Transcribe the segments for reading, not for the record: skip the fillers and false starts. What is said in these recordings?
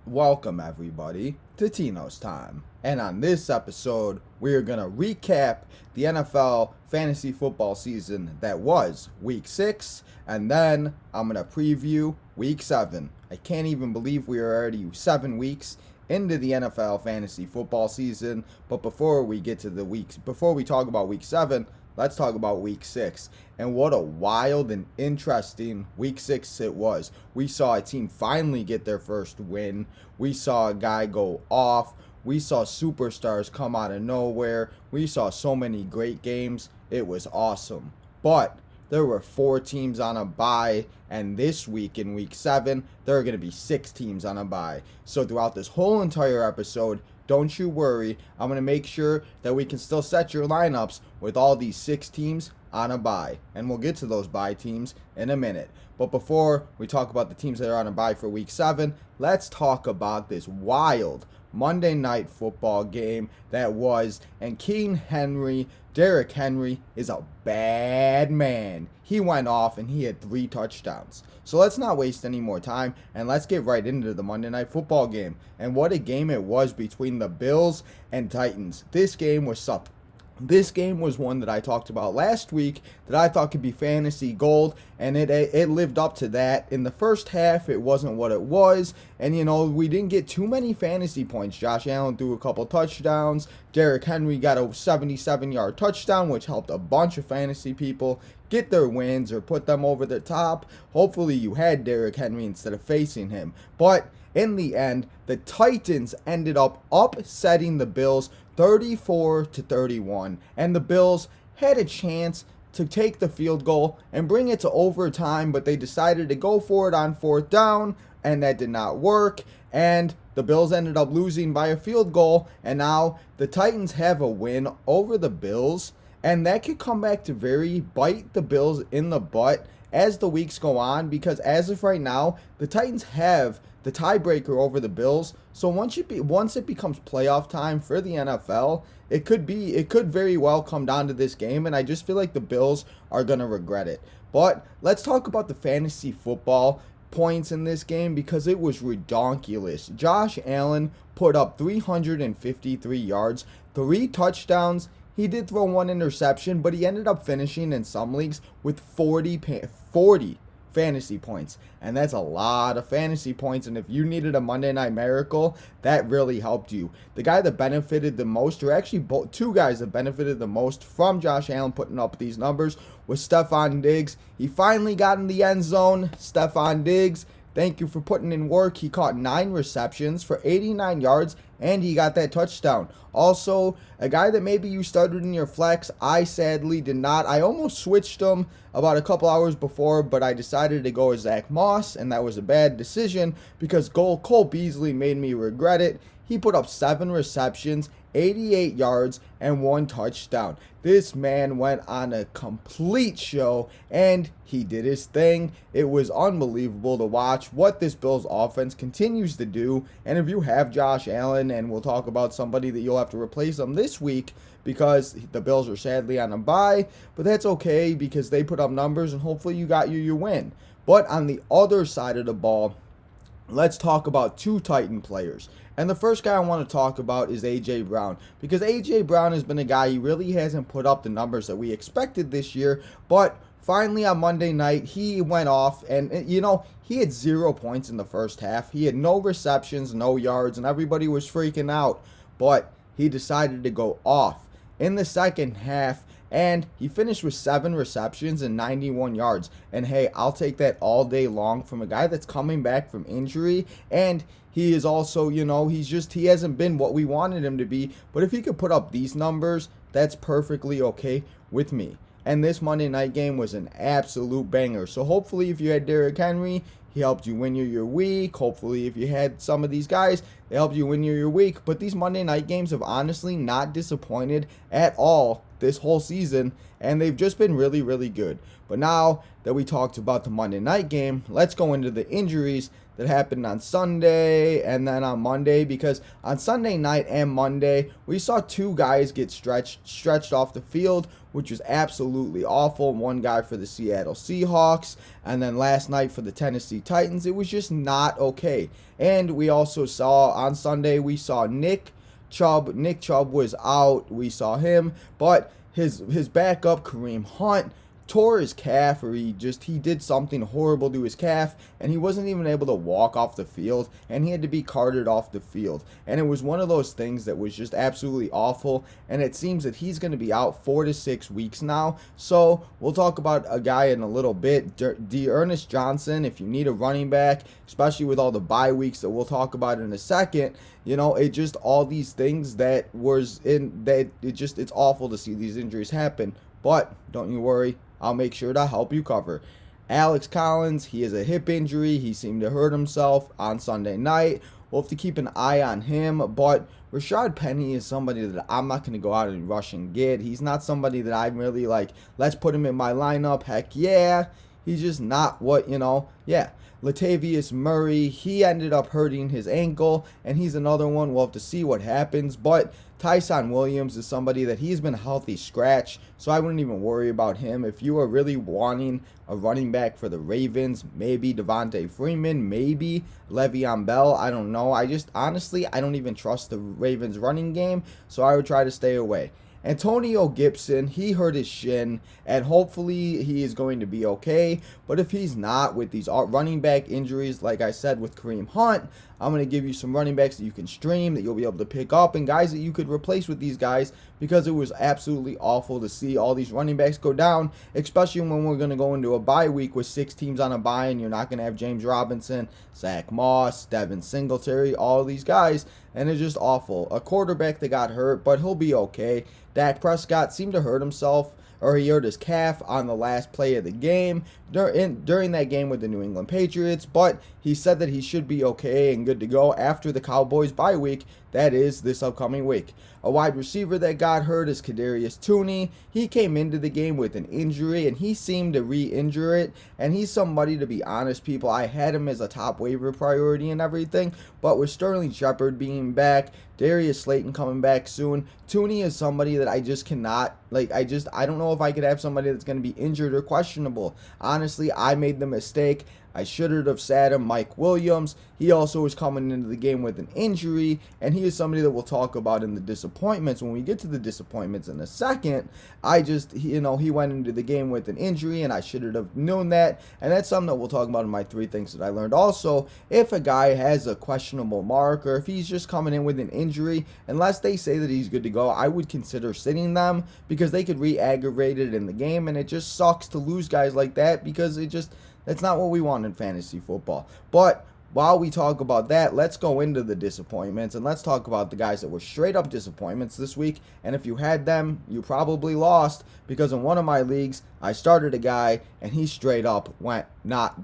Welcome everybody to Tino's Time. And on this episode, we are going to recap the NFL fantasy football season that was week 6, and then I'm going to preview week 7. I can't even believe we are already 7 weeks into the NFL fantasy football season, but before we talk about week 7, let's talk about week 6. And what a wild and interesting week 6 it was. We saw a team finally get their first win. We saw a guy go off. We saw superstars come out of nowhere. We saw so many great games. It was awesome. But there were 4 teams on a bye, and this week in week 7, there are going to be 6 teams on a bye. So throughout this whole entire episode, don't you worry, I'm going to make sure that we can still set your lineups with all these 6 teams on a bye. And we'll get to those bye teams in a minute. But before we talk about the teams that are on a bye for week 7, let's talk about this wild Monday night football game that was. And Derrick Henry is a bad man. He went off and he had 3 touchdowns. So let's not waste any more time and let's get right into the Monday night football game. And what a game it was between the Bills and Titans. This game was something. This game was one that I talked about last week that I thought could be fantasy gold, and it lived up to that. In the first half, it wasn't what it was, and we didn't get too many fantasy points. Josh Allen threw a couple touchdowns. Derrick Henry got a 77-yard touchdown, which helped a bunch of fantasy people get their wins or put them over the top. Hopefully you had Derrick Henry instead of facing him. But in the end, the Titans ended up upsetting the Bills 34-31, and the Bills had a chance to take the field goal and bring it to overtime, but they decided to go for it on 4th down, and that did not work, and the Bills ended up losing by a field goal, and now the Titans have a win over the Bills, and that could come back to bite the Bills in the butt as the weeks go on, because as of right now, the Titans have the tiebreaker over the Bills. So once it becomes playoff time for the NFL, it could very well come down to this game, and I just feel like the Bills are going to regret it. But let's talk about the fantasy football points in this game, because it was redonkulous. Josh Allen put up 353 yards, 3 touchdowns. He did throw 1 interception, but he ended up finishing in some leagues with 40 fantasy points, and that's a lot of fantasy points. And if you needed a Monday Night Miracle, that really helped you. The guy that benefited the most, or actually 2 guys that benefited the most from Josh Allen putting up these numbers, was Stefan Diggs. He finally got in the end zone. Stefan Diggs, thank you for putting in work. He caught 9 receptions for 89 yards, and he got that touchdown. Also, a guy that maybe you started in your flex, I sadly did not. I almost switched him about a couple hours before, but I decided to go with Zach Moss, and that was a bad decision because Cole Beasley made me regret it. He put up 7 receptions, 88 yards, and 1 touchdown. This man went on a complete show, and he did his thing. It was unbelievable to watch what this Bills offense continues to do. And if you have Josh Allen, and we'll talk about somebody that you'll have to replace him this week because the Bills are sadly on a bye, but that's okay because they put up numbers, and hopefully you got your win. But on the other side of the ball, let's talk about 2 Titan players. And the first guy I want to talk about is A.J. Brown, because A.J. Brown has been a guy, he really hasn't put up the numbers that we expected this year, but finally on Monday night, he went off, and he had 0 points in the first half. He had no receptions, no yards, and everybody was freaking out, but he decided to go off in the second half, and he finished with 7 receptions and 91 yards. And hey, I'll take that all day long from a guy that's coming back from injury. And he is also, he hasn't been what we wanted him to be. But if he could put up these numbers, that's perfectly okay with me. And this Monday night game was an absolute banger. So hopefully if you had Derrick Henry, he helped you win your week. Hopefully if you had some of these guys, they helped you win your week. But these Monday night games have honestly not disappointed at all this whole season, and they've just been really, really good. But now that we talked about the Monday night game, let's go into the injuries that happened on Sunday and then on Monday, because on Sunday night and Monday, we saw 2 guys get stretched off the field, which was absolutely awful. One guy for the Seattle Seahawks, and then last night for the Tennessee Titans, it was just not okay. And we also saw on Sunday, we saw Nick Chubb was out. We saw him, but his backup, Kareem Hunt, tore his calf, or he did something horrible to his calf, and he wasn't even able to walk off the field, and he had to be carted off the field. And it was one of those things that was just absolutely awful, and it seems that he's going to be out 4 to 6 weeks now. So we'll talk about a guy in a little bit, D'Ernest Johnson. If you need a running back, especially with all the bye weeks that we'll talk about in a second, it just all these things it's awful to see these injuries happen. But don't you worry, I'll make sure to help you cover. Alex Collins, he has a hip injury. He seemed to hurt himself on Sunday night. We'll have to keep an eye on him. But Rashad Penny is somebody that I'm not going to go out and rush and get. He's not somebody that I'm really like, let's put him in my lineup. Heck yeah. He's just not what, yeah. Latavius Murray, he ended up hurting his ankle, and he's another one. We'll have to see what happens. But Tyson Williams is somebody that he's been a healthy scratch, so I wouldn't even worry about him. If you are really wanting a running back for the Ravens, maybe Devontae Freeman, maybe Le'Veon Bell, I don't know. Honestly, I don't even trust the Ravens running game, so I would try to stay away. Antonio Gibson, he hurt his shin, and hopefully he is going to be okay. But if he's not, with these running back injuries, like I said with Kareem Hunt, I'm going to give you some running backs that you can stream, that you'll be able to pick up, and guys that you could replace with these guys, because it was absolutely awful to see all these running backs go down, especially when we're going to go into a bye week with 6 teams on a bye, and you're not going to have James Robinson, Zach Moss, Devin Singletary, all these guys, and it's just awful. A quarterback that got hurt, but he'll be okay. Dak Prescott seemed to hurt himself, or he hurt his calf on the last play of the game during that game with the New England Patriots, but he said that he should be okay and good to go after the Cowboys bye week. That is this upcoming week. A wide receiver that got hurt is Kedarius Tooney. He came into the game with an injury, and he seemed to re-injure it, and he's somebody, to be honest, people, I had him as a top waiver priority and everything, but with Sterling Shepard being back, Darius Slayton coming back soon, Tooney is somebody that I just cannot, I don't know if I could have somebody that's going to be injured or questionable. Honestly, I made the mistake. I should have sat him. Mike Williams, he also was coming into the game with an injury, and he is somebody that we'll talk about in the disappointments. When we get to the disappointments in a second, he went into the game with an injury, and I should have known that, and that's something that we'll talk about in my 3 things that I learned. Also, if a guy has a questionable mark, or if he's just coming in with an injury, unless they say that he's good to go, I would consider sitting them, because they could re-aggravate it in the game, and it just sucks to lose guys like that, because that's not what we want in fantasy football. But while we talk about that, let's go into the disappointments, and let's talk about the guys that were straight up disappointments this week. And if you had them, you probably lost, because in one of my leagues, I started a guy, and he straight up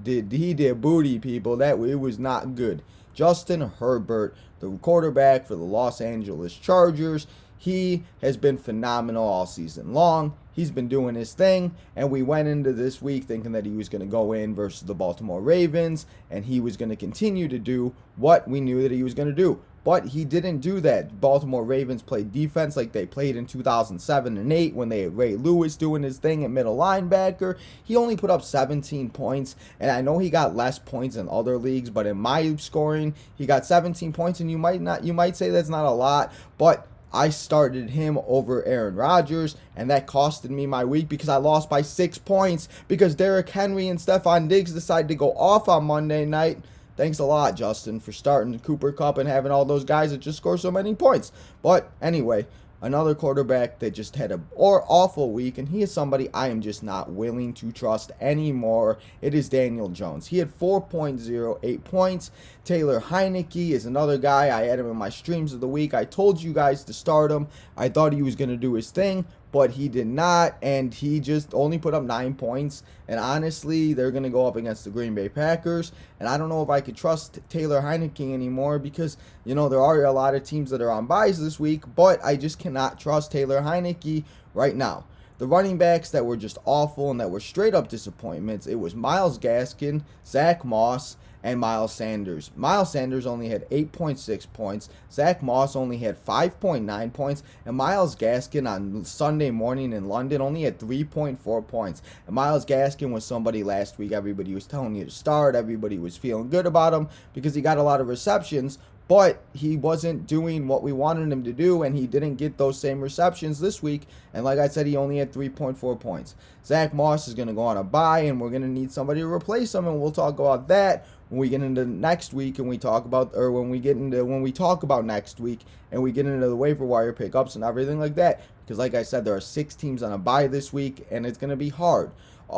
he did booty, people. It was not good. Justin Herbert, the quarterback for the Los Angeles Chargers, he has been phenomenal all season long. He's been doing his thing, and we went into this week thinking that he was going to go in versus the Baltimore Ravens, and he was going to continue to do what we knew that he was going to do. But he didn't do that. Baltimore Ravens played defense like they played in 2007 and 8 when they had Ray Lewis doing his thing at middle linebacker. He only put up 17 points, and I know he got less points in other leagues, but in my scoring, he got 17 points, and you might say that's not a lot, but I started him over Aaron Rodgers, and that costed me my week because I lost by 6 points because Derrick Henry and Stefan Diggs decided to go off on Monday night. Thanks a lot, Justin, for starting Cooper Kupp and having all those guys that just score so many points. But anyway, another quarterback that just had an awful week, and he is somebody I am just not willing to trust anymore. It is Daniel Jones. He had 4.08 points. Taylor Heineke is another guy. I had him in my streams of the week. I told you guys to start him. I thought he was going to do his thing, but he did not, and he just only put up 9 points. And honestly, they're going to go up against the Green Bay Packers, and I don't know if I could trust Taylor Heineke anymore because, there are a lot of teams that are on byes this week, but I just cannot trust Taylor Heineke right now. The running backs that were just awful and that were straight up disappointments, it was Myles Gaskin, Zach Moss, and Miles Sanders. Miles Sanders only had 8.6 points. Zach Moss only had 5.9 points. And Myles Gaskin on Sunday morning in London only had 3.4 points. And Myles Gaskin was somebody last week everybody was telling you to start. Everybody was feeling good about him because he got a lot of receptions. But he wasn't doing what we wanted him to do, and he didn't get those same receptions this week. And like I said, he only had 3.4 points. Zach Moss is going to go on a bye, and we're going to need somebody to replace him, and we'll talk about that when we get into next week, and we talk about, or when we talk about next week, and we get into the waiver wire pickups and everything like that. Because like I said, there are 6 teams on a bye this week, and it's going to be hard.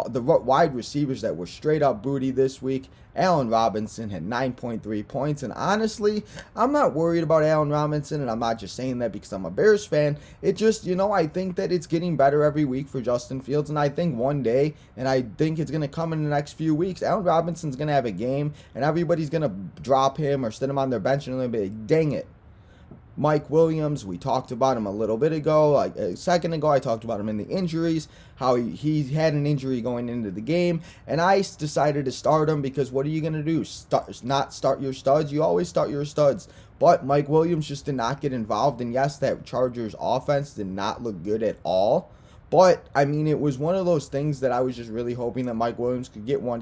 The wide receivers that were straight up booty this week, Allen Robinson had 9.3 points, and honestly, I'm not worried about Allen Robinson, and I'm not just saying that because I'm a Bears fan. It just, I think that it's getting better every week for Justin Fields, and I think one day, and I think it's going to come in the next few weeks, Allen Robinson's going to have a game, and everybody's going to drop him or sit him on their bench, and they'll be like, dang it. Mike Williams, we talked about him a little bit ago, like a second ago. I talked about him in the injuries, how he had an injury going into the game, and I decided to start him because what are you going to do? Not start your studs? You always start your studs. But Mike Williams just did not get involved, and yes, that Chargers offense did not look good at all. But, I mean, it was one of those things that I was just really hoping that Mike Williams could get one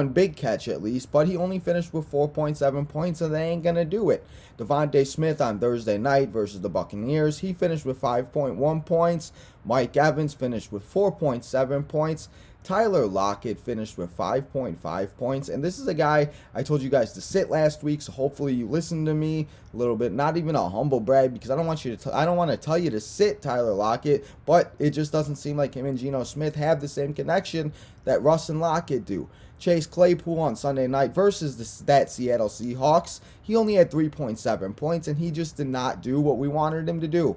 big catch at least, but he only finished with 4.7 points, and they ain't going to do it. Devontae Smith on Thursday night versus the Buccaneers, he finished with 5.1 points. Mike Evans finished with 4.7 points. Tyler Lockett finished with 5.5 points, and this is a guy I told you guys to sit last week, so hopefully you listened to me a little bit. Not even a humble brag because I don't want to tell you to sit Tyler Lockett, but it just doesn't seem like him and Geno Smith have the same connection that Russ and Lockett do. Chase Claypool on Sunday night versus that Seattle Seahawks, he only had 3.7 points, and he just did not do what we wanted him to do.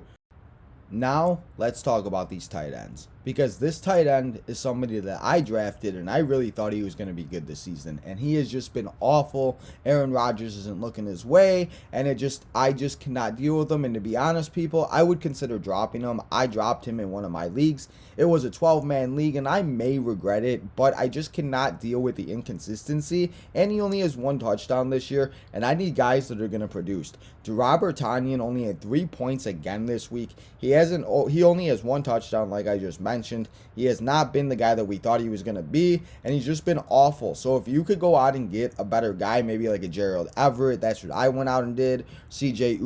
Now, let's talk about these tight ends, because this tight end is somebody that I drafted, and I really thought he was going to be good this season, and he has just been awful. Aaron Rodgers isn't looking his way, and I just cannot deal with him, and to be honest, people, I would consider dropping him. I dropped him in one of my leagues. It was a 12-man league, and I may regret it, but I just cannot deal with the inconsistency, and he only has 1 touchdown this year, and I need guys that are going to produce. Robert Tonyan only had 3 points again this week. He only has 1 touchdown, like I just mentioned. He has not been the guy that we thought he was going to be, and he's just been awful. So if you could go out and get a better guy, maybe like a Gerald Everett, that's what I went out and did. CJ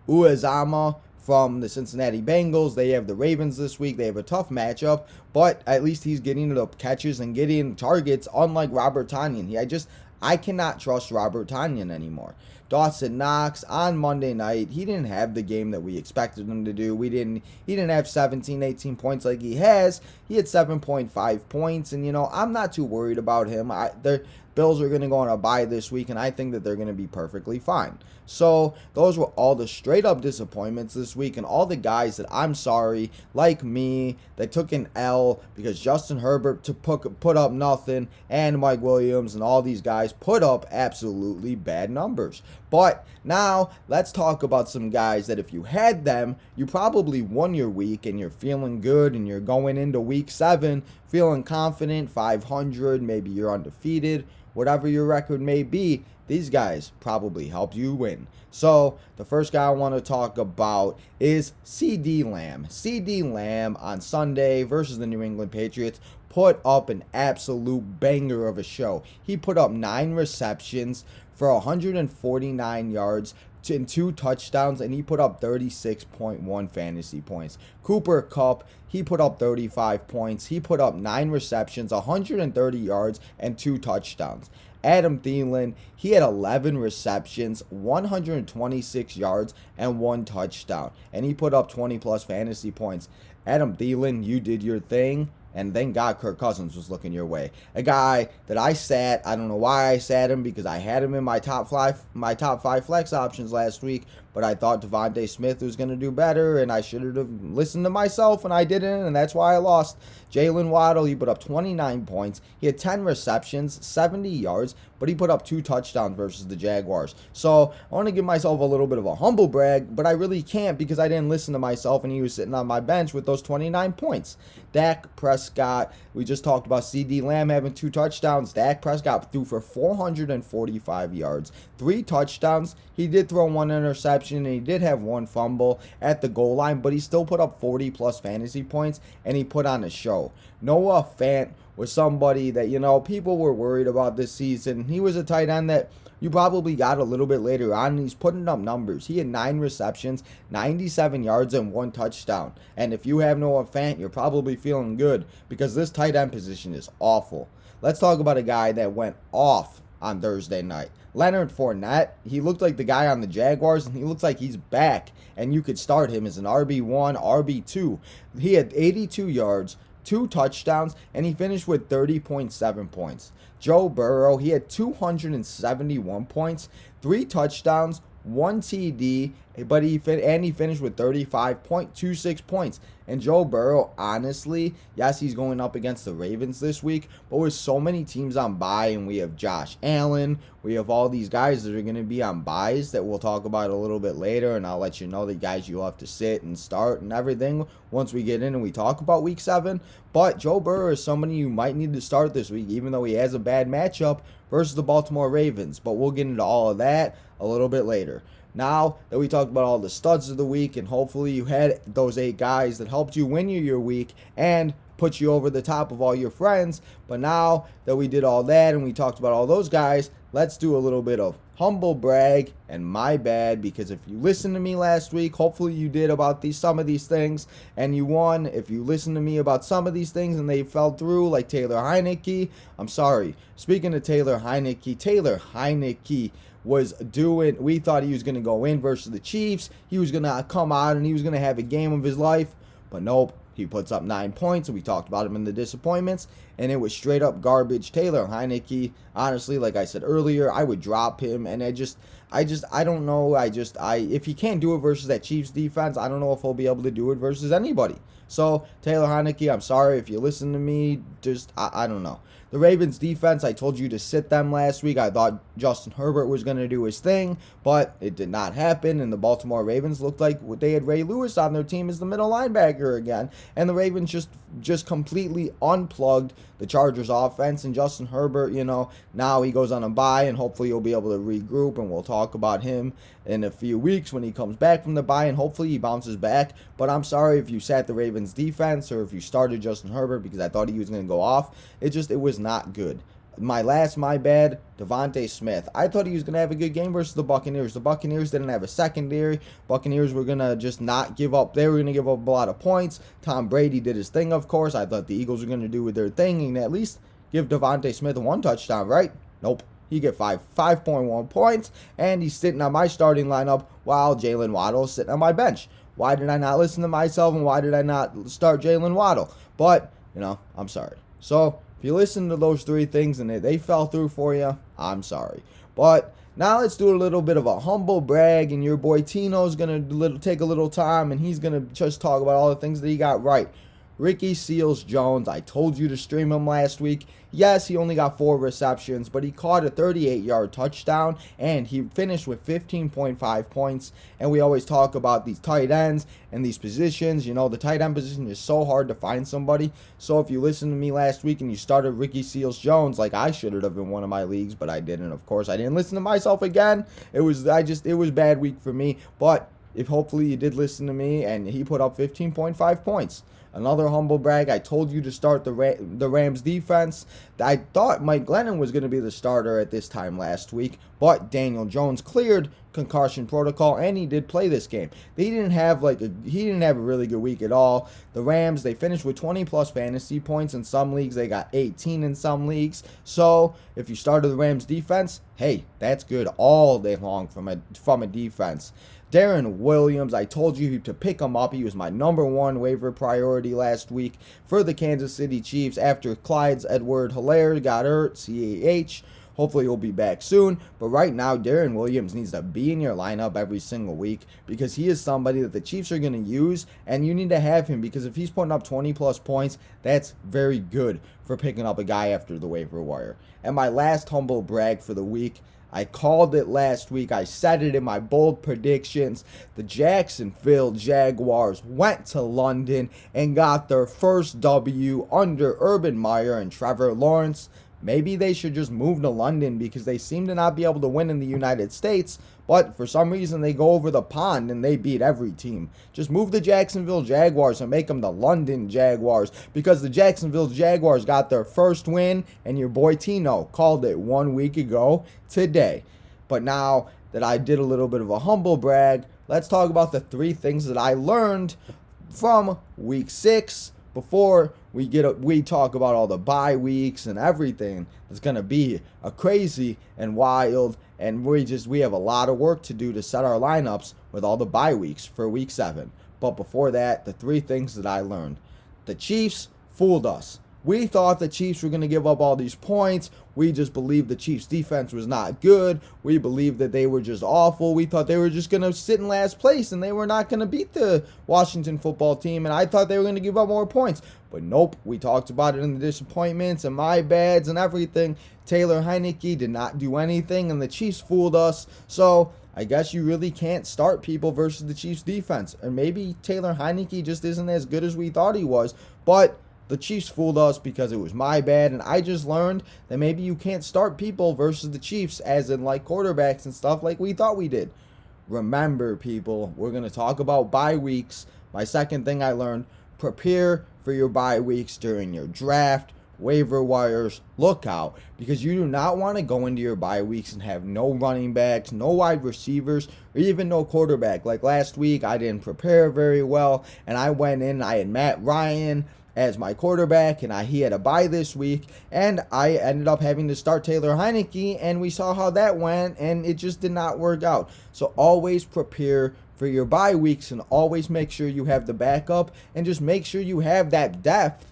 Uzama from the Cincinnati Bengals. They have the Ravens this week. They have a tough matchup, but at least he's getting the catches and getting targets, unlike Robert Tonyan. I cannot trust Robert Tonyan anymore. Dawson Knox on Monday night, he didn't have the game that we expected him to do. He didn't have 17, 18 points like he has. He had 7.5 points, and I'm not too worried about him. The Bills are going to go on a bye this week, and I think that they're going to be perfectly fine. So those were all the straight up disappointments this week, and all the guys that I'm sorry, like me, that took an L because Justin Herbert put up nothing, and Mike Williams and all these guys put up absolutely bad numbers. But now let's talk about some guys that if you had them, you probably won your week and you're feeling good and you're going into week 7 feeling confident, 500, maybe you're undefeated, whatever your record may be. These guys probably helped you win. So the first guy I want to talk about is CeeDee Lamb. CeeDee Lamb on Sunday versus the New England Patriots put up an absolute banger of a show. He put up 9 receptions for 149 yards and 2 touchdowns, and he put up 36.1 fantasy points. Cooper Kupp, he put up 35 points. He put up 9 receptions, 130 yards, and 2 touchdowns. Adam Thielen, he had 11 receptions, 126 yards, and 1 touchdown. And he put up 20-plus fantasy points. Adam Thielen, you did your thing. And thank God Kirk Cousins was looking your way. A guy that I sat, I don't know why I sat him, because I had him in my top 5 flex options last week, but I thought Devontae Smith was going to do better, and I should have listened to myself, and I didn't, and that's why I lost. Jalen Waddle, he put up 29 points. He had 10 receptions, 70 yards, but he put up 2 touchdowns versus the Jaguars. So I want to give myself a little bit of a humble brag, but I really can't because I didn't listen to myself, and he was sitting on my bench with those 29 points. Dak Prescott Prescott. We just talked about CD Lamb having 2 touchdowns. Dak Prescott threw for 445 yards, 3 touchdowns. He did throw 1 interception, and he did have 1 fumble at the goal line, but he still put up 40-plus fantasy points, and he put on a show. Noah Fant was somebody that, people were worried about this season. He was a tight end that you probably got a little bit later on, and he's putting up numbers. He had 9 receptions, 97 yards, and 1 touchdown. And if you have Noah Fant, you're probably feeling good because this tight end position is awful. Let's talk about a guy that went off on Thursday night. Leonard Fournette, he looked like the guy on the Jaguars, and he looks like he's back, and you could start him as an RB1, RB2. He had 82 yards, 2 touchdowns, and he finished with 30.7 points. Joe Burrow, he had 271 points, 3 touchdowns, 1 TD, but he finished with 35.26 points. And Joe Burrow, honestly, yes, he's going up against the Ravens this week, but with so many teams on bye, and we have Josh Allen, we have all these guys that are going to be on byes that we'll talk about a little bit later, and I'll let you know the guys you'll have to sit and start and everything once we get in and we talk about Week 7. But Joe Burrow is somebody you might need to start this week, even though he has a bad matchup versus the Baltimore Ravens. But we'll get into all of that a little bit later. Now that we talked about all the studs of the week, and hopefully you had those 8 guys that helped you win your week and put you over the top of all your friends. But now that we did all that and we talked about all those guys, let's do a little bit of humble brag and my bad, because if you listened to me last week, hopefully you did about some of these things and you won. If you listened to me about some of these things and they fell through, like Taylor Heinicke, I'm sorry. Speaking of Taylor Heinicke we thought he was going to go in versus the Chiefs. He was going to come out and he was going to have a game of his life, but nope. He puts up 9 points, and we talked about him in the disappointments, and it was straight up garbage. Taylor Heinicke, honestly, like I said earlier, I would drop him, and I don't know. If he can't do it versus that Chiefs defense, I don't know if he'll be able to do it versus anybody. So, Taylor Heinicke, I'm sorry if you listen to me, I don't know. The Ravens defense, I told you to sit them last week. I thought Justin Herbert was going to do his thing, but it did not happen, and the Baltimore Ravens looked like they had Ray Lewis on their team as the middle linebacker again, and the Ravens just completely unplugged the Chargers offense, and Justin Herbert, now he goes on a bye, and hopefully he'll be able to regroup, and we'll talk about him in a few weeks when he comes back from the bye, and hopefully he bounces back. But I'm sorry if you sat the Ravens defense or if you started Justin Herbert, because I thought he was going to go off. It was not good. My bad, Devontae Smith. I thought he was going to have a good game versus the Buccaneers. The Buccaneers didn't have a secondary. Buccaneers were going to just not give up. They were going to give up a lot of points. Tom Brady did his thing, of course. I thought the Eagles were going to do their thing and at least give Devontae Smith 1 touchdown, right? Nope. He get 5.1 points, and he's sitting on my starting lineup while Jalen Waddle is sitting on my bench. Why did I not listen to myself, and why did I not start Jalen Waddle? But, I'm sorry. So, if you listen to those 3 things and they fell through for you, I'm sorry. But now let's do a little bit of a humble brag, and your boy Tino's going to take a little time, and he's going to just talk about all the things that he got right. Ricky Seals-Jones, I told you to stream him last week. Yes, he only got 4 receptions, but he caught a 38-yard touchdown, and he finished with 15.5 points. And we always talk about these tight ends and these positions. The tight end position is so hard to find somebody. So if you listened to me last week and you started Ricky Seals-Jones, like I should have in one of my leagues, but I didn't. Of course, I didn't listen to myself again. It was a bad week for me. But if hopefully you did listen to me, and he put up 15.5 points. Another humble brag, I told you to start the Rams defense. I thought Mike Glennon was going to be the starter at this time last week, but Daniel Jones cleared concussion protocol, and he did play this game. He didn't have a really good week at all. The Rams, they finished with 20-plus fantasy points in some leagues. They got 18 in some leagues. So if you started the Rams defense, hey, that's good all day long from a defense. Darren Williams, I told you to pick him up. He was my number 1 waiver priority last week for the Kansas City Chiefs after Clyde Edwards-Helaire got hurt, CAH. Hopefully he'll be back soon. But right now, Darren Williams needs to be in your lineup every single week because he is somebody that the Chiefs are going to use, and you need to have him because if he's putting up 20-plus points, that's very good for picking up a guy after the waiver wire. And my last humble brag for the week, I called it last week. I said it in my bold predictions. The Jacksonville Jaguars went to London and got their first W under Urban Meyer and Trevor Lawrence. Maybe they should just move to London because they seem to not be able to win in the United States, but for some reason they go over the pond and they beat every team. Just move the Jacksonville Jaguars and make them the London Jaguars, because the Jacksonville Jaguars got their first win, and your boy Tino called it 1 week ago today. But now that I did a little bit of a humble brag, let's talk about the 3 things that I learned from week 6 before we talk about all the bye weeks and everything. It's going to be a crazy and wild, and we have a lot of work to do to set our lineups with all the bye weeks for week 7. But before that, the 3 things that I learned. The Chiefs fooled us. We thought the Chiefs were going to give up all these points. We just believed the Chiefs' defense was not good. We believed that they were just awful. We thought they were just going to sit in last place and they were not going to beat the Washington football team. And I thought they were going to give up more points. But nope, we talked about it in the disappointments and my bads and everything. Taylor Heinicke did not do anything, and the Chiefs fooled us. So I guess you really can't start people versus the Chiefs' defense. And maybe Taylor Heinicke just isn't as good as we thought he was. But the Chiefs fooled us because it was my bad, and I just learned that maybe you can't start people versus the Chiefs, as in like quarterbacks and stuff, like we thought we did. Remember, people, we're going to talk about bye weeks. My second thing I learned, prepare for your bye weeks during your draft, waiver wires, look out, because you do not want to go into your bye weeks and have no running backs, no wide receivers, or even no quarterback. Like last week, I didn't prepare very well, and I went in, I had Matt Ryan as my quarterback, and he had a bye this week, and I ended up having to start Taylor Heinicke, and we saw how that went, and it just did not work out. So always prepare for your bye weeks, and always make sure you have the backup, and just make sure you have that depth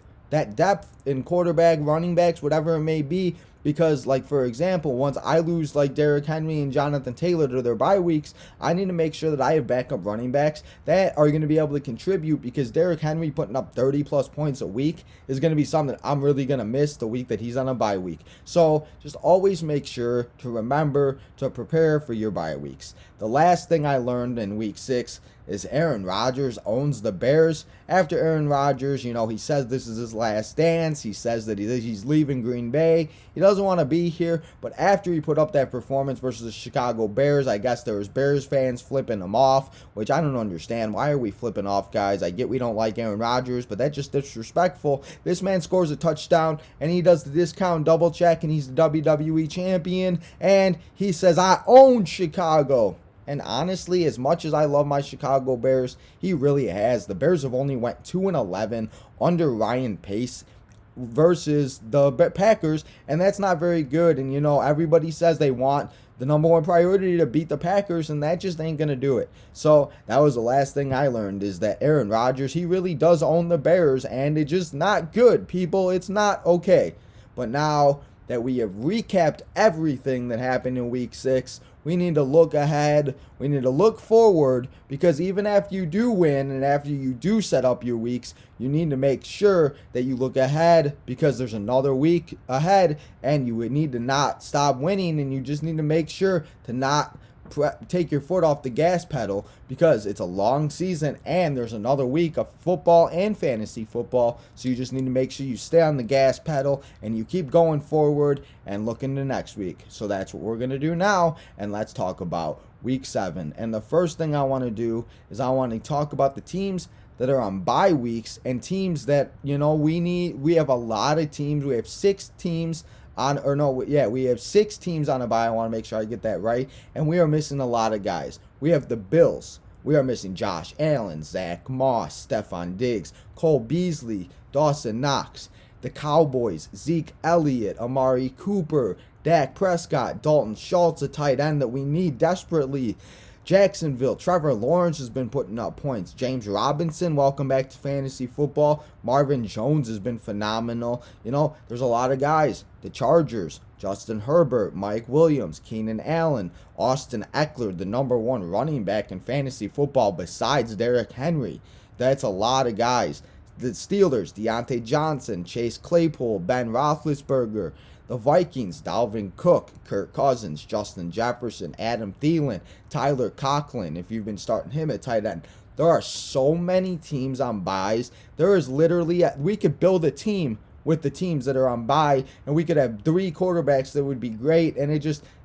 in quarterback, running backs, whatever it may be. Because, like, for example, once I lose, like, Derrick Henry and Jonathan Taylor to their bye weeks, I need to make sure that I have backup running backs that are going to be able to contribute, because Derrick Henry putting up 30-plus points a week is going to be something I'm really going to miss the week that he's on a bye week. So just always make sure to remember to prepare for your bye weeks. The last thing I learned in week 6 is Aaron Rodgers owns the Bears. After Aaron Rodgers, he says this is his last dance. He says that he's leaving Green Bay. He doesn't want to be here. But after he put up that performance versus the Chicago Bears, I guess there was Bears fans flipping him off, which I don't understand. Why are we flipping off, guys? I get we don't like Aaron Rodgers, but that's just disrespectful. This man scores a touchdown, and he does the discount double check, and he's the WWE champion, and he says, I own Chicago. And honestly, as much as I love my Chicago Bears, he really has. The Bears have only went 2-11 under Ryan Pace versus the Packers, and that's not very good. And, everybody says they want the number one priority to beat the Packers, and that just ain't going to do it. So that was the last thing I learned, is that Aaron Rodgers, he really does own the Bears, and it's just not good, people. It's not okay. But now that we have recapped everything that happened in week 6, we need to look ahead. We need to look forward, because even after you do win and after you do set up your weeks, you need to make sure that you look ahead, because there's another week ahead, and you would need to not stop winning, and you just need to make sure to not take your foot off the gas pedal, because it's a long season and there's another week of football and fantasy football. So you just need to make sure you stay on the gas pedal and you keep going forward and look into next week. So that's what we're going to do now, and let's talk about week 7. And the first thing I want to do is I want to talk about the teams that are on bye weeks, and teams that we have a lot of teams. We have 6 teams we have 6 teams on a bye. I want to make sure I get that right. And we are missing a lot of guys. We have the Bills. We are missing Josh Allen, Zach Moss, Stefan Diggs, Cole Beasley, Dawson Knox. The Cowboys, Zeke Elliott, Amari Cooper, Dak Prescott, Dalton Schultz, a tight end that we need desperately. Jacksonville, Trevor Lawrence has been putting up points. James Robinson, welcome back to fantasy football. Marvin Jones has been phenomenal. There's a lot of guys. The Chargers, Justin Herbert, Mike Williams, Keenan Allen, Austin Eckler, the number 1 running back in fantasy football besides Derrick Henry. That's a lot of guys. The Steelers, Deontay Johnson, Chase Claypool, Ben Roethlisberger. The Vikings, Dalvin Cook, Kirk Cousins, Justin Jefferson, Adam Thielen, Tyler Conklin, if you've been starting him at tight end. There are so many teams on buys. There is literally, we could build a team with the teams that are on bye, and we could have 3 quarterbacks that would be great, and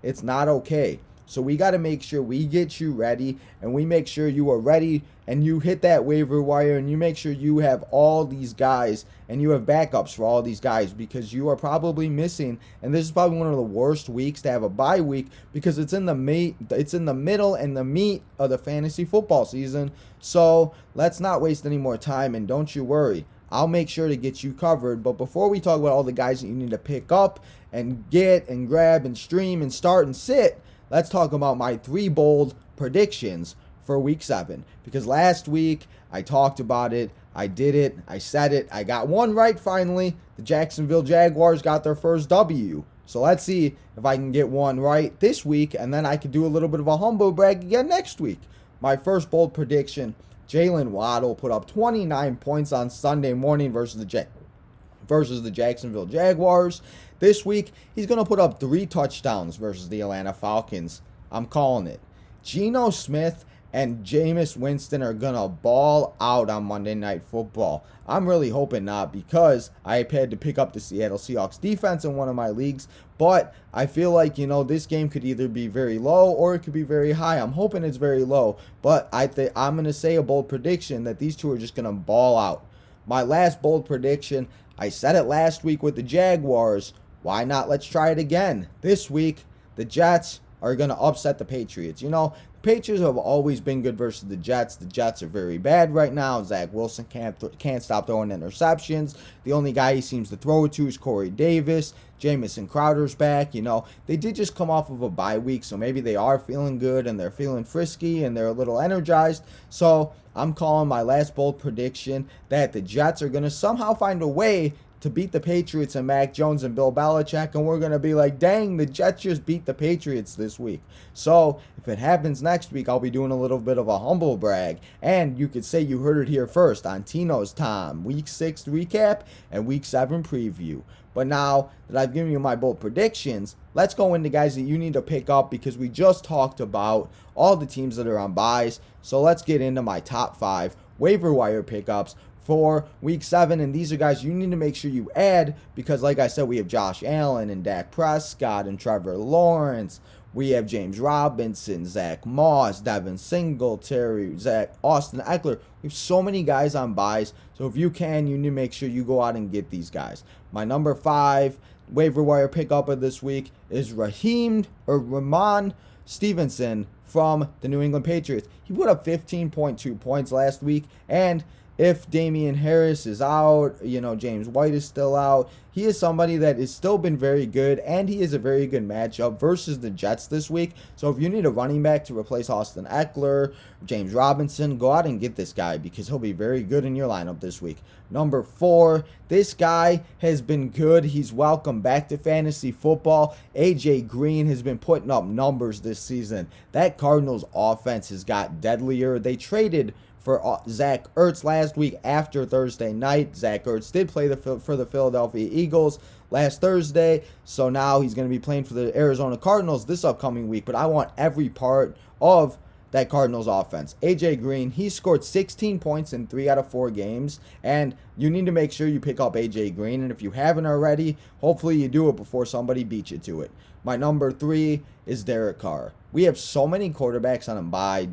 it's not okay. So we got to make sure we get you ready, and we make sure you are ready, and you hit that waiver wire, and you make sure you have all these guys, and you have backups for all these guys, because you are probably missing, and this is probably one of the worst weeks to have a bye week, because it's in the middle and the meat of the fantasy football season. So let's not waste any more time, and don't you worry, I'll make sure to get you covered. But before we talk about all the guys that you need to pick up and get and grab and stream and start and sit, let's talk about my 3 bold predictions for week 7. Because last week I talked about it, I did it, I said it, I got one right finally. The Jacksonville Jaguars got their first W. So let's see if I can get one right this week, and then I could do a little bit of a humble brag again next week. My first bold prediction, Jalen Waddle put up 29 points on Sunday morning versus the Jacksonville Jaguars. This week, he's going to put up 3 touchdowns versus the Atlanta Falcons. I'm calling it. Geno Smith and Jameis Winston are going to ball out on Monday Night Football. I'm really hoping not, because I had to pick up the Seattle Seahawks defense in one of my leagues. But I feel like, this game could either be very low or it could be very high. I'm hoping it's very low. But I'm going to say a bold prediction that these two are just going to ball out. My last bold prediction, I said it last week with the Jaguars. Why not? Let's try it again. This week, the Jets are going to upset the Patriots. The Patriots have always been good versus the Jets. The Jets are very bad right now. Zach Wilson can't stop throwing interceptions. The only guy he seems to throw it to is Corey Davis. Jamison Crowder's back. They did just come off of a bye week, so maybe they are feeling good and they're feeling frisky and they're a little energized. So I'm calling my last bold prediction that the Jets are going to somehow find a way to beat the Patriots and Mack Jones and Bill Belichick, and we're going to be like, dang, the Jets just beat the Patriots this week. So if it happens next week, I'll be doing a little bit of a humble brag, and you could say you heard it here first on Tino's Time, Week 6 recap and Week 7 preview. But now that I've given you my bold predictions, let's go into guys that you need to pick up, because we just talked about all the teams that are on buys. So let's get into my top 5 waiver wire pickups for week 7, and these are guys you need to make sure you add, because like I said, we have Josh Allen and Dak Prescott and Trevor Lawrence. We have James Robinson, Zach Moss, Devin Singletary, Austin Eckler. We have so many guys on buys, so if you can, you need to make sure you go out and get these guys. My number 5 waiver wire pickup of this week is Ramon Stevenson from the New England Patriots. He put up 15.2 points last week, and if Damian Harris is out, James White is still out, he is somebody that has still been very good, and he is a very good matchup versus the Jets this week. So if you need a running back to replace Austin Eckler, James Robinson, go out and get this guy, because he'll be very good in your lineup this week. Number 4, this guy has been good. He's welcome back to fantasy football. AJ Green has been putting up numbers this season. That Cardinals offense has got deadlier. They traded for Zach Ertz last week after Thursday night. Zach Ertz did play for the Philadelphia Eagles last Thursday, so now he's going to be playing for the Arizona Cardinals this upcoming week, but I want every part of that Cardinals offense. AJ Green, he scored 16 points in 3 out of 4 games, and you need to make sure you pick up AJ Green, and if you haven't already, hopefully you do it before somebody beats you to it. My number 3 is Derek Carr. We have so many quarterbacks on a bye.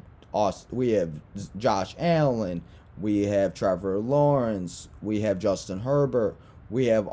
We have Josh Allen, we have Trevor Lawrence, we have Justin Herbert, we have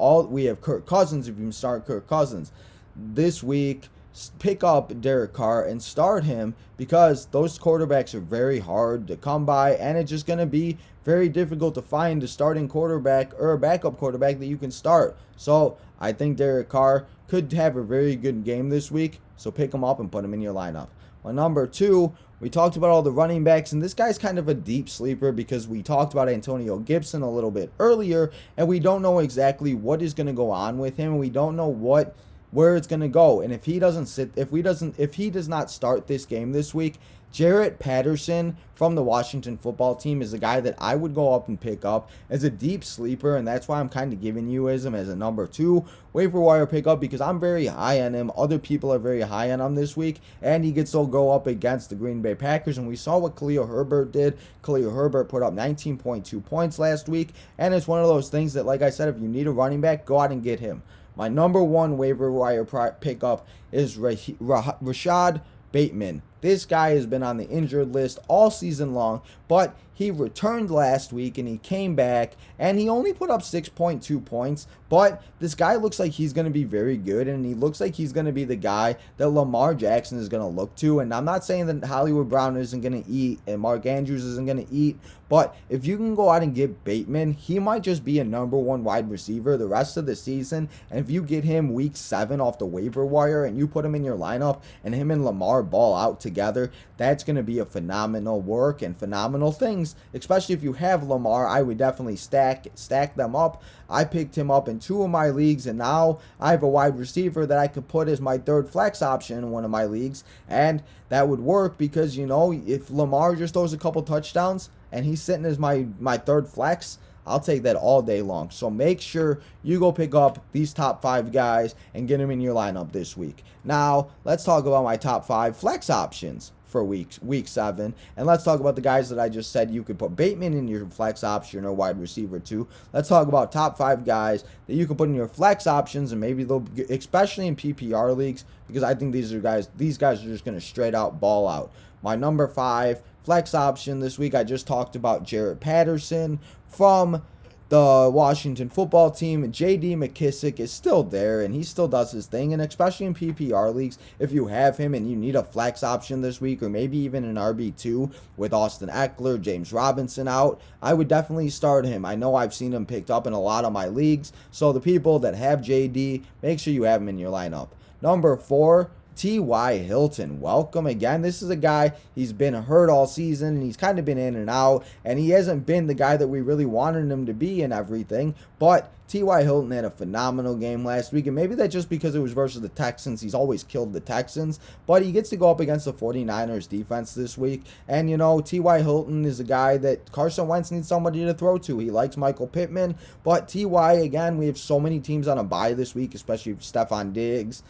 Kirk Cousins if you can start Kirk Cousins. This week, pick up Derek Carr and start him, because those quarterbacks are very hard to come by, and it's just going to be very difficult to find a starting quarterback or a backup quarterback that you can start. So I think Derek Carr could have a very good game this week, so pick him up and put him in your lineup. My number 2, we talked about all the running backs, and this guy's kind of a deep sleeper, because we talked about Antonio Gibson a little bit earlier, and we don't know exactly what is going to go on with him. We don't know what where it's going to go. And if he does not start this game this week, Jarrett Patterson from the Washington football team is a guy that I would go up and pick up as a deep sleeper, and that's why I'm kind of giving you him as a number 2 waiver wire pickup, because I'm very high on him. Other people are very high on him this week, and he gets to go up against the Green Bay Packers, and we saw what Khalil Herbert did. Khalil Herbert put up 19.2 points last week, and it's one of those things that, like I said, if you need a running back, go out and get him. My number 1 waiver wire pickup is Rashad Bateman. This guy has been on the injured list all season long, but he returned last week and he came back and he only put up 6.2 points, but this guy looks like he's going to be very good, and he looks like he's going to be the guy that Lamar Jackson is going to look to. And I'm not saying that Hollywood Brown isn't going to eat and Mark Andrews isn't going to eat, but if you can go out and get Bateman, he might just be a number 1 wide receiver the rest of the season. And if you get him week 7 off the waiver wire and you put him in your lineup and him and Lamar ball out together, that's going to be a phenomenal work and phenomenal things. Especially if you have Lamar, I would definitely stack them up. I picked him up in 2 of my leagues, and now I have a wide receiver that I could put as my 3rd flex option in one of my leagues, and that would work because, if Lamar just throws a couple touchdowns and he's sitting as my 3rd flex, I'll take that all day long. So make sure you go pick up these top 5 guys and get them in your lineup this week. Now, let's talk about my top 5 flex options for week 7, and let's talk about the guys that I just said you could put Bateman in your flex option or wide receiver too. Let's talk about top 5 guys that you can put in your flex options, and maybe they'll, especially in PPR leagues, because I think these guys are just going to straight out ball out. My number 5 flex option this week, I just talked about Jarrett Patterson from the Washington football team. J.D. McKissick is still there, and he still does his thing, and especially in PPR leagues, if you have him and you need a flex option this week, or maybe even an RB2 with Austin Eckler, James Robinson out, I would definitely start him. I know I've seen him picked up in a lot of my leagues, so the people that have J.D., make sure you have him in your lineup. Number 4, T.Y. Hilton. Welcome again. This is a guy, he's been hurt all season, and he's kind of been in and out, and he hasn't been the guy that we really wanted him to be and everything, but T.Y. Hilton had a phenomenal game last week, and maybe that's just because it was versus the Texans. He's always killed the Texans, but he gets to go up against the 49ers defense this week, and T.Y. Hilton is a guy that Carson Wentz needs somebody to throw to. He likes Michael Pittman, but T.Y., again, we have so many teams on a bye this week, especially Stefan Diggs,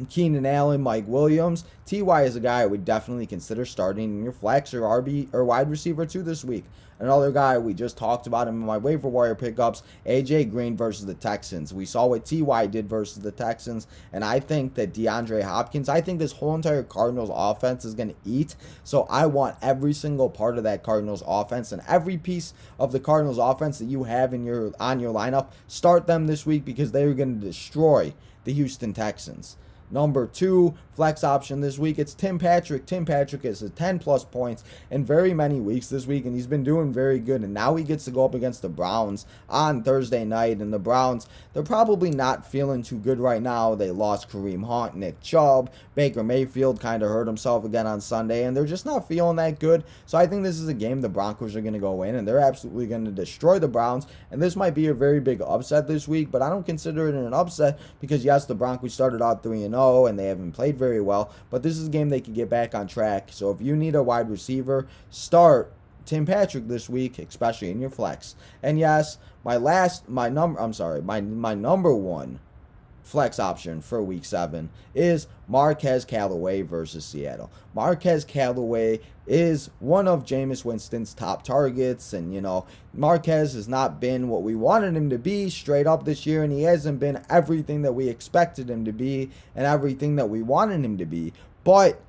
Keenan Allen, Mike Williams. T.Y. is a guy I would definitely consider starting in your flex or RB or wide receiver 2 this week. Another guy, we just talked about him in my waiver wire pickups, A.J. Green versus the Texans. We saw what T.Y. did versus the Texans, and I think that DeAndre Hopkins, I think this whole entire Cardinals offense is going to eat, so I want every single part of that Cardinals offense, and every piece of the Cardinals offense that you have on your lineup, start them this week because they're going to destroy the Houston Texans. Number 2 flex option this week, it's Tim Patrick. Tim Patrick is 10+ points in very many weeks this week, and he's been doing very good. And now he gets to go up against the Browns on Thursday night. And the Browns, they're probably not feeling too good right now. They lost Kareem Hunt, Nick Chubb, Baker Mayfield kind of hurt himself again on Sunday, and they're just not feeling that good. So I think this is a game the Broncos are going to go in, and they're absolutely going to destroy the Browns. And this might be a very big upset this week, but I don't consider it an upset because, yes, the Broncos started out 3-0. And they haven't played very well, but this is a game they can get back on track. So if you need a wide receiver, start Tim Patrick this week, especially in your flex. And yes, my number 1 flex option for week 7 is Marquez Callaway versus Seattle. Marquez Callaway is one of Jameis Winston's top targets, and Marquez has not been what we wanted him to be straight up this year, and he hasn't been everything that we expected him to be and everything that we wanted him to be, but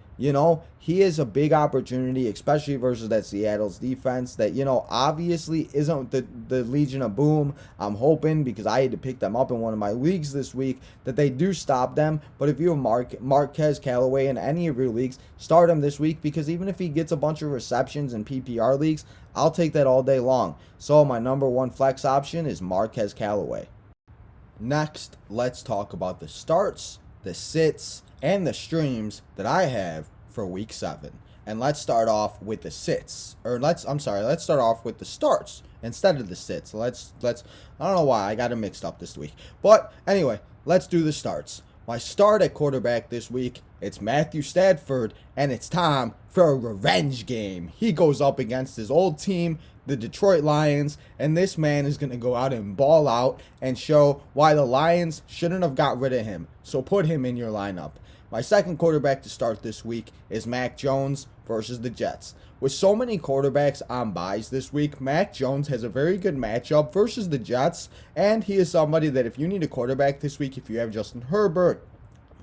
he is a big opportunity, especially versus that Seattle's defense that, obviously isn't the Legion of Boom. I'm hoping, because I had to pick them up in one of my leagues this week, that they do stop them. But if you have Marquez Callaway in any of your leagues, start him this week, because even if he gets a bunch of receptions in PPR leagues, I'll take that all day long. So my number 1 flex option is Marquez Callaway. Next, let's talk about the starts, the sits, and the streams that I have for week 7. And let's start off with the sits. Let's start off with the starts instead of the sits. I don't know why I got it mixed up this week. But anyway, let's do the starts. My start at quarterback this week, it's Matthew Stadford, and it's time for a revenge game. He goes up against his old team, the Detroit Lions, and this man is going to go out and ball out and show why the Lions shouldn't have got rid of him. So put him in your lineup. My second quarterback to start this week is Mack Jones versus the Jets. With so many quarterbacks on byes this week, Mack Jones has a very good matchup versus the Jets, and he is somebody that if you need a quarterback this week, if you have Justin Herbert,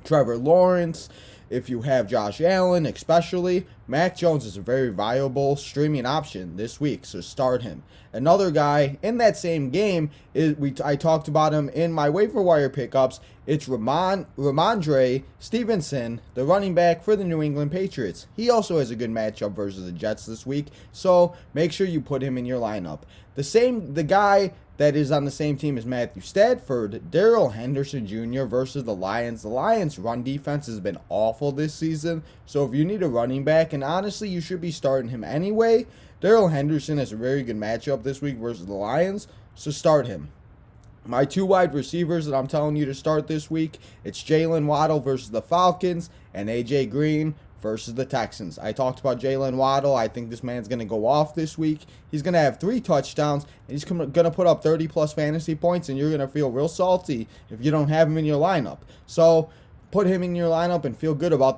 Trevor Lawrence, if you have Josh Allen especially, Mack Jones is a very viable streaming option this week, so start him. Another guy in that same game, I talked about him in my waiver wire pickups, it's Ramondre Stevenson, the running back for the New England Patriots. He also has a good matchup versus the Jets this week, so make sure you put him in your lineup. The guy that is on the same team as Matthew Stadford, Darrell Henderson Jr. versus the Lions. The Lions' run defense has been awful this season, so if you need a running back, and honestly, you should be starting him anyway, Darrell Henderson has a very good matchup this week versus the Lions, so start him. My two wide receivers that I'm telling you to start this week, it's Jalen Waddle versus the Falcons and A.J. Green versus the Texans. I talked about Jalen Waddle. I think this man's going to go off this week. He's going to have 3 touchdowns, and he's going to put up 30-plus fantasy points, and you're going to feel real salty if you don't have him in your lineup. So put him in your lineup and feel good about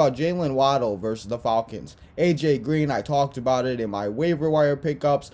Jalen Waddle versus the Falcons. A.J. Green, I talked about it in my waiver wire pickups,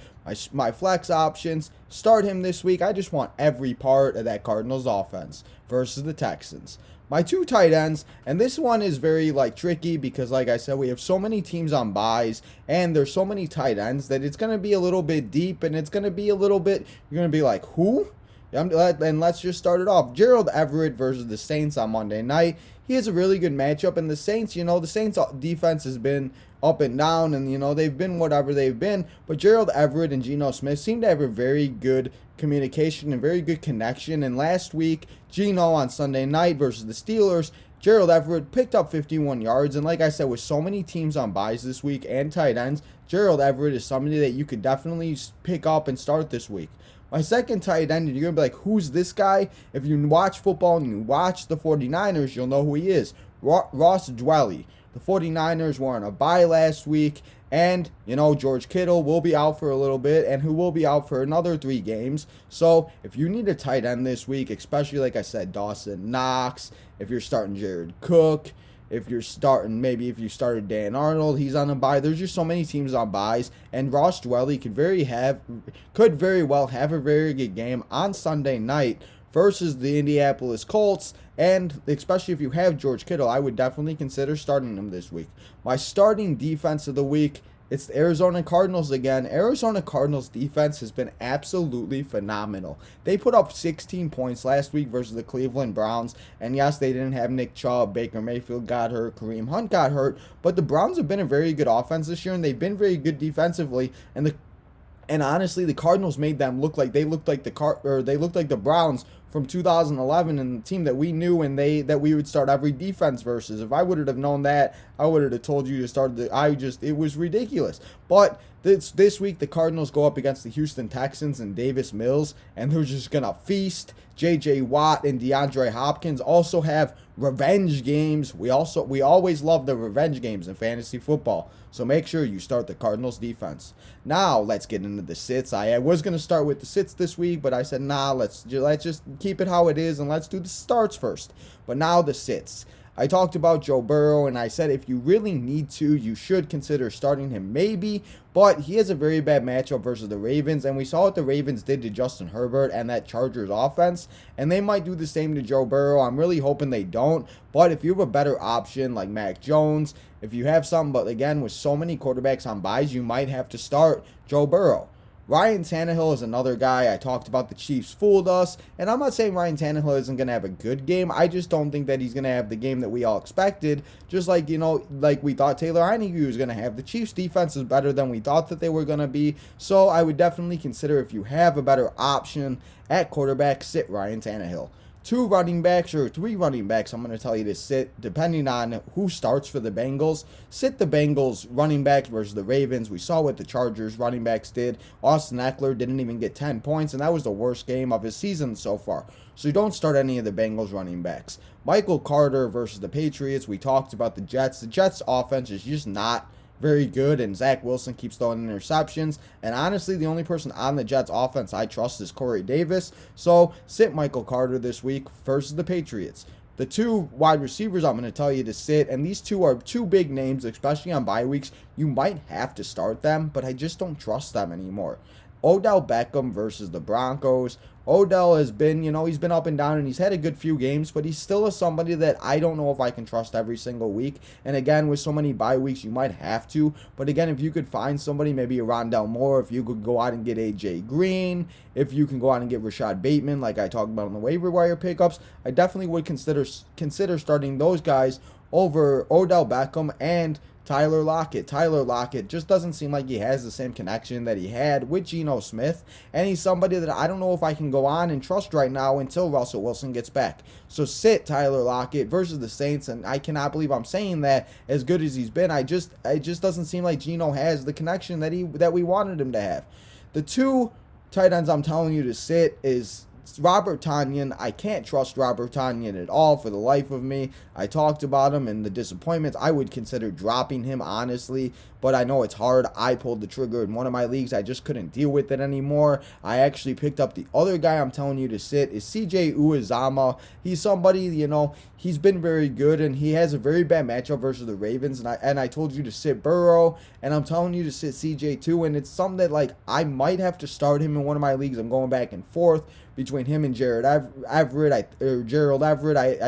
my flex options. Start him this week. I just want every part of that Cardinals offense versus the Texans. My 2 tight ends, and this one is very tricky because like I said, we have so many teams on byes and there's so many tight ends that it's going to be a little bit deep and it's going to be a little bit, you're going to be like, who? And let's just start it off. Gerald Everett versus the Saints on Monday night. He has a really good matchup, and the Saints, the Saints defense has been up and down, and they've been whatever they've been, but Gerald Everett and Geno Smith seem to have a very good communication and very good connection. And last week, Geno on Sunday night versus the Steelers, Gerald Everett picked up 51 yards, and like I said, with so many teams on byes this week and tight ends, Gerald Everett is somebody that you could definitely pick up and start this week. My second tight end, and you're going to be like, who's this guy? If you watch football and you watch the 49ers, you'll know who he is. Ross Dwelly. The 49ers were on a bye last week, and, George Kittle will be out for a little bit, and who will be out for another 3 games. So, if you need a tight end this week, especially, like I said, Dawson Knox, if you're starting Jared Cook, if you started Dan Arnold, he's on a bye. There's just so many teams on byes, and Ross Dwelly could very well have a very good game on Sunday night versus the Indianapolis Colts, and especially if you have George Kittle, I would definitely consider starting him this week. My starting defense of the week, it's the Arizona Cardinals again. Arizona Cardinals defense has been absolutely phenomenal. They put up 16 points last week versus the Cleveland Browns. And yes, they didn't have Nick Chubb, Baker Mayfield got hurt, Kareem Hunt got hurt. But the Browns have been a very good offense this year, and they've been very good defensively. And honestly, the Cardinals made them look like the Browns from 2011, and the team that we knew and that we would start every defense versus. If I would have known that, I would have told you to start it was ridiculous. But this week the Cardinals go up against the Houston Texans and Davis Mills, and they're just gonna feast. J.J. Watt and DeAndre Hopkins also have revenge games. We always love the revenge games in fantasy football. So make sure you start the Cardinals defense. Now let's get into the sits. I was gonna start with the sits this week, but I said nah. Let's just keep it how it is and let's do the starts first. But now the sits. I talked about Joe Burrow, and I said if you really need to, you should consider starting him maybe, but he has a very bad matchup versus the Ravens, and we saw what the Ravens did to Justin Herbert and that Chargers offense, and they might do the same to Joe Burrow. I'm really hoping they don't, but if you have a better option like Mack Jones, if you have something, but again, with so many quarterbacks on byes, you might have to start Joe Burrow. Ryan Tannehill is another guy. I talked about the Chiefs fooled us, and I'm not saying Ryan Tannehill isn't going to have a good game. I just don't think that he's going to have the game that we all expected, just like, like we thought Taylor Heineke was going to have. The Chiefs defense is better than we thought that they were going to be, so I would definitely consider if you have a better option at quarterback, sit Ryan Tannehill. 2 running backs or 3 running backs I'm going to tell you to sit, depending on who starts for the Bengals. Sit the Bengals running backs versus the Ravens. We saw what the Chargers running backs did. Austin Eckler didn't even get 10 points, and that was the worst game of his season so far. So you don't start any of the Bengals running backs. Michael Carter versus the Patriots. We talked about the Jets. The Jets offense is just not very good, and Zach Wilson keeps throwing interceptions. And honestly, the only person on the Jets offense I trust is Corey Davis. So sit Michael Carter this week versus the Patriots. The 2 wide receivers I'm going to tell you to sit, and these 2 are 2 big names, especially on bye weeks. You might have to start them, but I just don't trust them anymore. Odell Beckham versus the Broncos. Odell has been, he's been up and down, and he's had a good few games, but he's still somebody that I don't know if I can trust every single week. And again, with so many bye weeks, you might have to. But again, if you could find somebody, maybe a Rondell Moore, if you could go out and get A.J. Green, if you can go out and get Rashad Bateman, like I talked about on the waiver wire pickups, I definitely would consider starting those guys over Odell Beckham and Tyler Lockett. Tyler Lockett just doesn't seem like he has the same connection that he had with Geno Smith, and he's somebody that I don't know if I can go on and trust right now until Russell Wilson gets back. So sit Tyler Lockett versus the Saints, and I cannot believe I'm saying that. As good as he's been, it just doesn't seem like Geno has the connection that we wanted him to have. The 2 tight ends I'm telling you to sit is Robert Tonyan. I can't trust Robert Tonyan at all for the life of me. I talked about him and the disappointments. I would consider dropping him, honestly, but I know it's hard. I pulled the trigger in one of my leagues. I just couldn't deal with it anymore. I actually picked up the other guy I'm telling you to sit is CJ Uzomah. He's somebody, he's been very good, and he has a very bad matchup versus the Ravens, and I told you to sit Burrow, and I'm telling you to sit CJ too, and it's something that, I might have to start him in one of my leagues. I'm going back and forth between him and Gerald Everett. I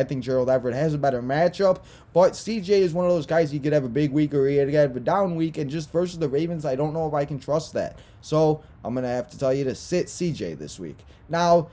think Gerald Everett has a better matchup, but CJ is one of those guys you could have a big week or you could have a down week, and just versus the Ravens, I don't know if I can trust that. So I'm going to have to tell you to sit CJ this week. Now,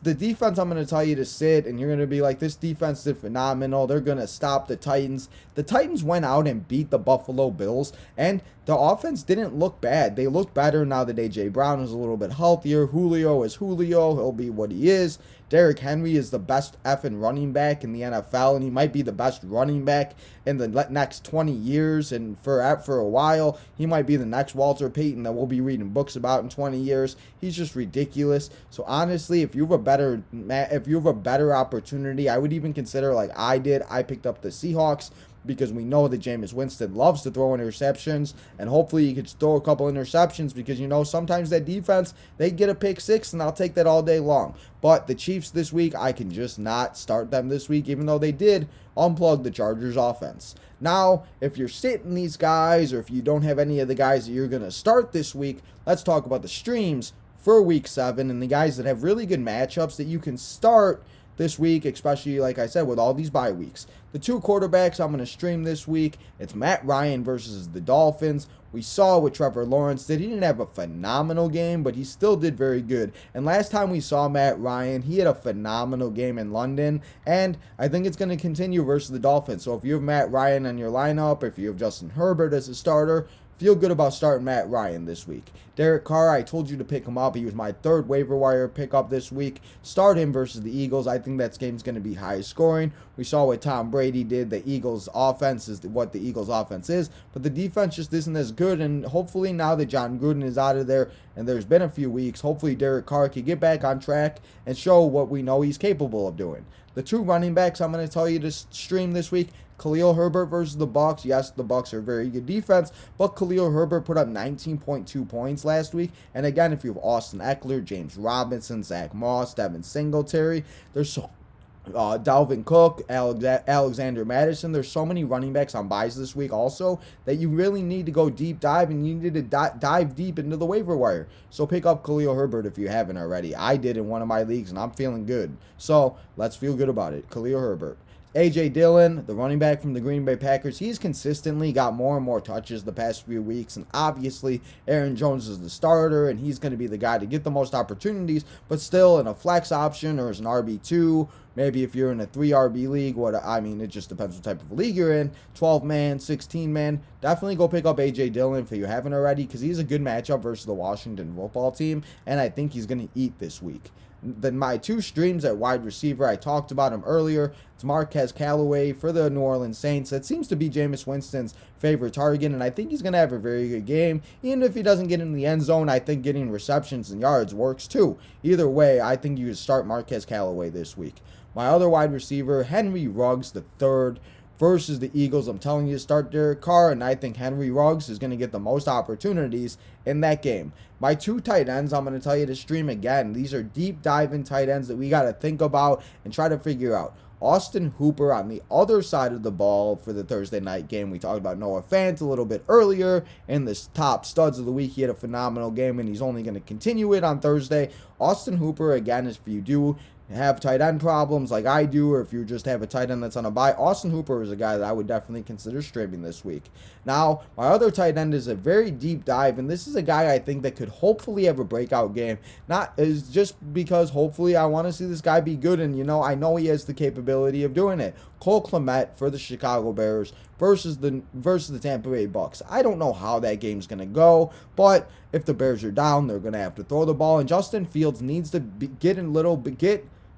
the defense I'm going to tell you to sit, and you're going to be like, this defense did phenomenal. They're going to stop the Titans. The Titans went out and beat the Buffalo Bills, and the offense didn't look bad. They looked better now that A.J. Brown is a little bit healthier. Julio is Julio. He'll be what he is. Derrick Henry is the best effing running back in the NFL, and he might be the best running back in the next 20 years, and for a while, he might be the next Walter Payton that we'll be reading books about in 20 years. He's just ridiculous. So honestly, if you have a better opportunity, I would even consider, like I did, I picked up the Seahawks, because we know that Jameis Winston loves to throw interceptions, and hopefully he could throw a couple interceptions, because sometimes that defense, they get a pick 6, and I'll take that all day long. But the Chiefs this week, I can just not start them this week, even though they did unplug the Chargers offense. Now, if you're sitting these guys, or if you don't have any of the guys that you're going to start this week, let's talk about the streams for week 7 and the guys that have really good matchups that you can start this week, especially, like I said, with all these bye weeks. The 2 quarterbacks I'm going to stream this week, it's Matt Ryan versus the Dolphins. We saw what Trevor Lawrence did. He didn't have a phenomenal game, but he still did very good. And last time we saw Matt Ryan, he had a phenomenal game in London, and I think it's going to continue versus the Dolphins. So if you have Matt Ryan on your lineup, if you have Justin Herbert as a starter, feel good about starting Matt Ryan this week. Derek Carr, I told you to pick him up. He was my 3rd waiver wire pickup this week. Start him versus the Eagles. I think that game's going to be high scoring. We saw what Tom Brady did. The Eagles' offense is what the Eagles' offense is, but the defense just isn't as good, and hopefully now that John Gruden is out of there, and there's been a few weeks, hopefully Derek Carr can get back on track and show what we know he's capable of doing. The 2 running backs I'm going to tell you to stream this week, Khalil Herbert versus the Bucs. Yes, the Bucs are a very good defense, but Khalil Herbert put up 19.2 points last week. And again, if you have Austin Eckler, James Robinson, Zach Moss, Devin Singletary, there's Dalvin Cook, Alexander Madison. There's so many running backs on buys this week also that you really need to go deep dive, and you need to dive deep into the waiver wire. So pick up Khalil Herbert if you haven't already. I did in one of my leagues, and I'm feeling good. So let's feel good about it. Khalil Herbert. A.J. Dillon, the running back from the Green Bay Packers, he's consistently got more and more touches the past few weeks, and obviously Aaron Jones is the starter, and he's going to be the guy to get the most opportunities, but still in a flex option or as an RB2, maybe if you're in a 3 RB league, it just depends what type of league you're in, 12-man, 16-man, definitely go pick up A.J. Dillon if you haven't already, because he's a good matchup versus the Washington football team, and I think he's going to eat this week. Then my two streams at wide receiver, I talked about him earlier. It's Marquez Callaway for the New Orleans Saints. That seems to be Jameis Winston's favorite target, and I think he's going to have a very good game. Even if he doesn't get in the end zone, I think getting receptions and yards works too. Either way, I think you should start Marquez Callaway this week. My other wide receiver, Henry Ruggs III versus the Eagles. I'm telling you to start Derek Carr, and I think Henry Ruggs is going to get the most opportunities in that game. My two tight ends, I'm going to tell you to stream again. These are deep diving tight ends that we got to think about and try to figure out. Austin Hooper on the other side of the ball for the Thursday night game. We talked about Noah Fant a little bit earlier in the top studs of the week. He had a phenomenal game, and he's only going to continue it on Thursday. Austin Hooper, again, if you do have tight end problems like I do, or if you just have a tight end that's on a bye, Austin Hooper is a guy that I would definitely consider streaming this week. Now, my other tight end is a very deep dive, and this is a guy I think that could hopefully have a breakout game. Not is just because hopefully I want to see this guy be good, and I know he has the capability of doing it. Cole Kmet for the Chicago Bears versus the Tampa Bay Bucks. I don't know how that game's going to go, but if the Bears are down, they're going to have to throw the ball, and Justin Fields needs to get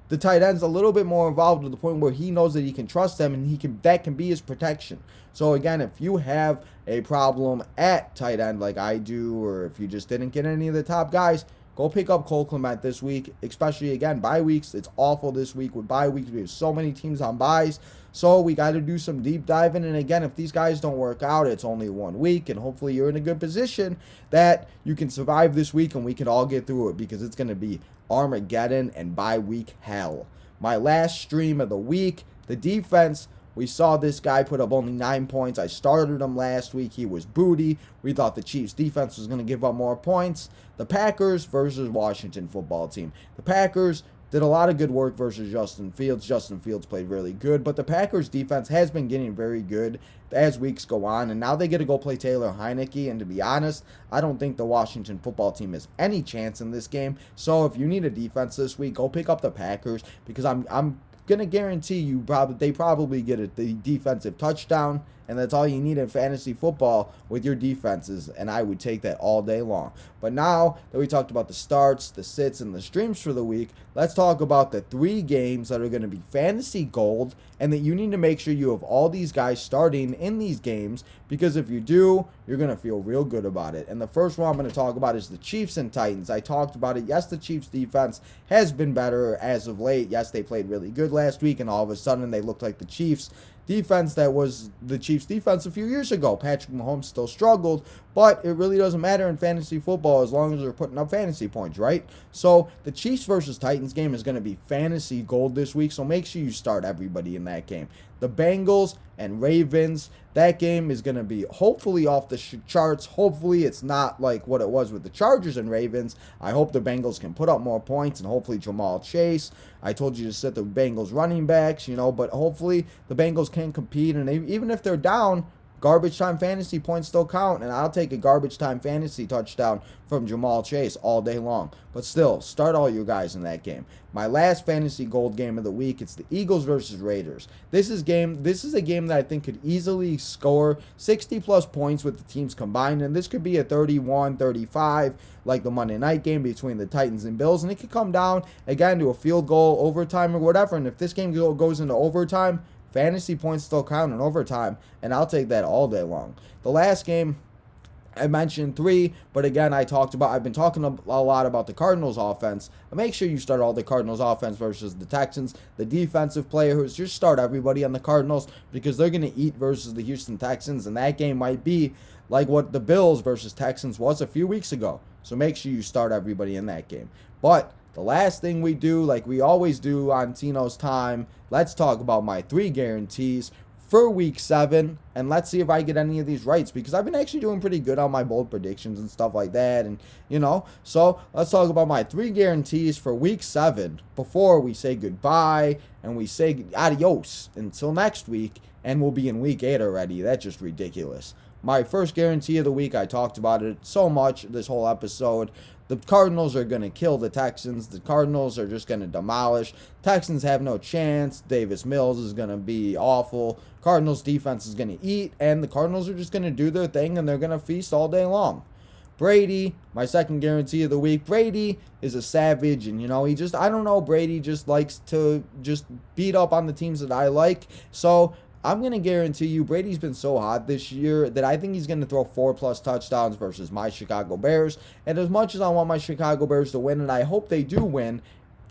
the tight ends a little bit more involved to the point where he knows that he can trust them, and that can be his protection. So again, if you have a problem at tight end like I do, or if you just didn't get any of the top guys, go pick up Cole Kmet this week, especially, again, bye weeks. It's awful this week with bye weeks. We have so many teams on byes, so we got to do some deep diving. And again, if these guys don't work out, it's only 1 week, and hopefully you're in a good position that you can survive this week and we can all get through it, because it's going to be Armageddon and bye week hell. My last stream of the week, the defense. We saw this guy put up only 9 points. I started him last week. He was booty. We thought the Chiefs defense was going to give up more points. The Packers versus Washington football team. The Packers did a lot of good work versus Justin Fields. Justin Fields played really good, but the Packers defense has been getting very good as weeks go on, and now they get to go play Taylor Heineke, and to be honest, I don't think the Washington football team has any chance in this game. So if you need a defense this week, go pick up the Packers, because I'm going to guarantee you they probably get the defensive touchdown, and that's all you need in fantasy football with your defenses, and I would take that all day long. But now that we talked about the starts, the sits, and the streams for the week, let's talk about the 3 games that are going to be fantasy gold, and that you need to make sure you have all these guys starting in these games, because if you do, you're going to feel real good about it. And the first one I'm going to talk about is the Chiefs and Titans. I talked about it. Yes, the Chiefs defense has been better as of late. Yes, they played really good last week, and all of a sudden they looked like the Chiefs defense that was the Chiefs defense a few years ago. Patrick Mahomes still struggled, but it really doesn't matter in fantasy football as long as they're putting up fantasy points, right? So the Chiefs versus Titans game is going to be fantasy gold this week, so make sure you start everybody in that game. The Bengals and Ravens, that game is going to be hopefully off the charts. Hopefully it's not like what it was with the Chargers and Ravens. I hope the Bengals can put up more points, and hopefully Jamal Chase. I told you to set the Bengals running backs, but hopefully the Bengals can compete, and even if they're down, garbage time fantasy points still count, and I'll take a garbage time fantasy touchdown from Jamal Chase all day long. But still, start all your guys in that game. My last fantasy gold game of the week, it's the Eagles versus Raiders. This is a game that I think could easily score 60-plus points with the teams combined, and this could be a 31-35, like the Monday night game between the Titans and Bills, and it could come down, again, to a field goal, overtime, or whatever, and if this game goes into overtime, fantasy points still count in overtime, and I'll take that all day long. The last game, I mentioned 3, but again, I've been talking a lot about the Cardinals offense. Make sure you start all the Cardinals offense versus the Texans. The defensive players, just start everybody on the Cardinals, because they're going to eat versus the Houston Texans, and that game might be like what the Bills versus Texans was a few weeks ago. So make sure you start everybody in that game. But the last thing we do, like we always do on Tino's Time, let's talk about my 3 guarantees for week 7, and let's see if I get any of these right, because I've been actually doing pretty good on my bold predictions and stuff like that, and so let's talk about my 3 guarantees for week 7 before we say goodbye and we say adios until next week, and we'll be in week 8 already. That's just ridiculous. My first guarantee of the week, I talked about it so much this whole episode. The Cardinals are going to kill the Texans. The Cardinals are just going to demolish. Texans have no chance. Davis Mills is going to be awful. Cardinals defense is going to eat, and the Cardinals are just going to do their thing, and they're going to feast all day long. Brady, my second guarantee of the week. Brady is a savage, and I don't know, Brady just likes to just beat up on the teams that I like. So I'm going to guarantee you Brady's been so hot this year that I think he's going to throw 4+ touchdowns versus my Chicago Bears. And as much as I want my Chicago Bears to win, and I hope they do win,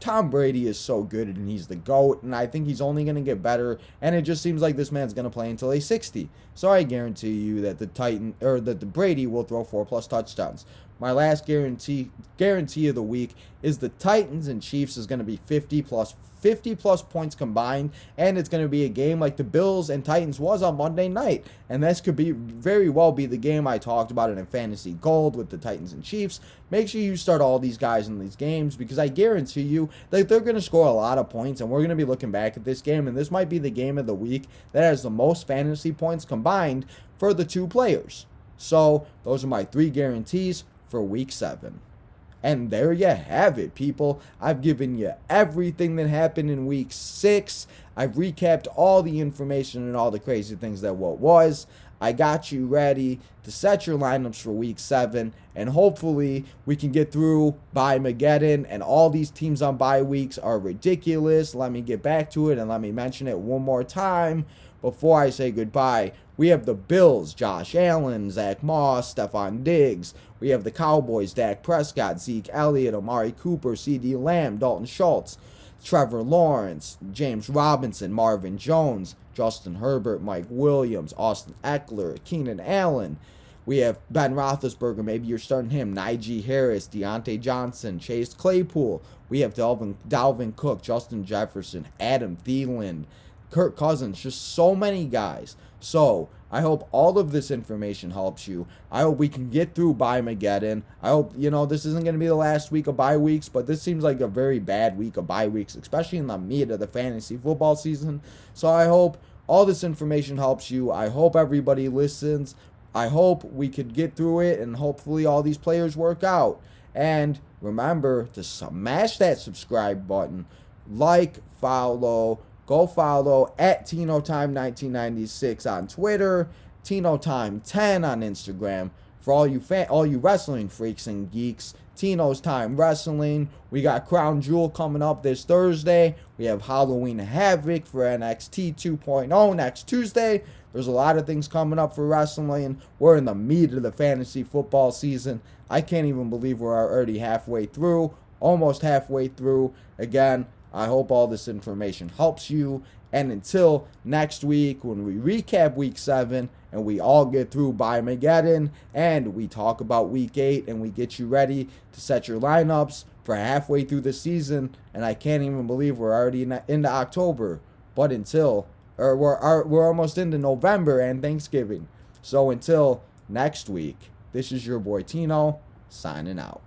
Tom Brady is so good, and he's the GOAT, and I think he's only going to get better, and it just seems like this man's going to play until he's 60. So I guarantee you that the Brady will throw 4+ touchdowns. My last guarantee of the week is the Titans and Chiefs is going to be 50 plus points combined, and it's going to be a game like the Bills and Titans was on Monday night, and this could very well be the game I talked about in Fantasy Gold with the Titans and Chiefs. Make sure you start all these guys in these games, because I guarantee you that they're going to score a lot of points, and we're going to be looking back at this game, and this might be the game of the week that has the most fantasy points combined for the two players. So those are my 3 guarantees for week 7. And there you have it, people. I've given you everything that happened in week 6. I've recapped all the information and all the crazy things that what was. I got you ready to set your lineups for week 7. And hopefully we can get through byemadegon. And all these teams on bye weeks are ridiculous. Let me get back to it and let me mention it one more time before I say goodbye. We have the Bills, Josh Allen, Zach Moss, Stefan Diggs. We have the Cowboys, Dak Prescott, Zeke Elliott, Amari Cooper, CeeDee Lamb, Dalton Schultz, Trevor Lawrence, James Robinson, Marvin Jones, Justin Herbert, Mike Williams, Austin Eckler, Keenan Allen. We have Ben Roethlisberger, maybe you're starting him, Najee Harris, Deontay Johnson, Chase Claypool. We have Dalvin Cook, Justin Jefferson, Adam Thielen, Kirk Cousins, just so many guys. So I hope all of this information helps you. I hope we can get through byemadegon. I hope, this isn't going to be the last week of bye weeks, but this seems like a very bad week of bye weeks, especially in the meat of the fantasy football season. So I hope all this information helps you. I hope everybody listens. I hope we could get through it, and hopefully all these players work out. And remember to smash that subscribe button, go follow at TinoTime1996 on Twitter, TinoTime10 on Instagram. For all you wrestling freaks and geeks, Tino's Time Wrestling. We got Crown Jewel coming up this Thursday. We have Halloween Havoc for NXT 2.0 next Tuesday. There's a lot of things coming up for wrestling. We're in the meat of the fantasy football season. I can't even believe we're already halfway through, almost halfway through. Again, I hope all this information helps you. And until next week, when we recap week 7 and we all get through byemadegon and we talk about week 8 and we get you ready to set your lineups for halfway through the season. And I can't even believe we're already into October. But we're almost into November and Thanksgiving. So until next week, this is your boy Tino signing out.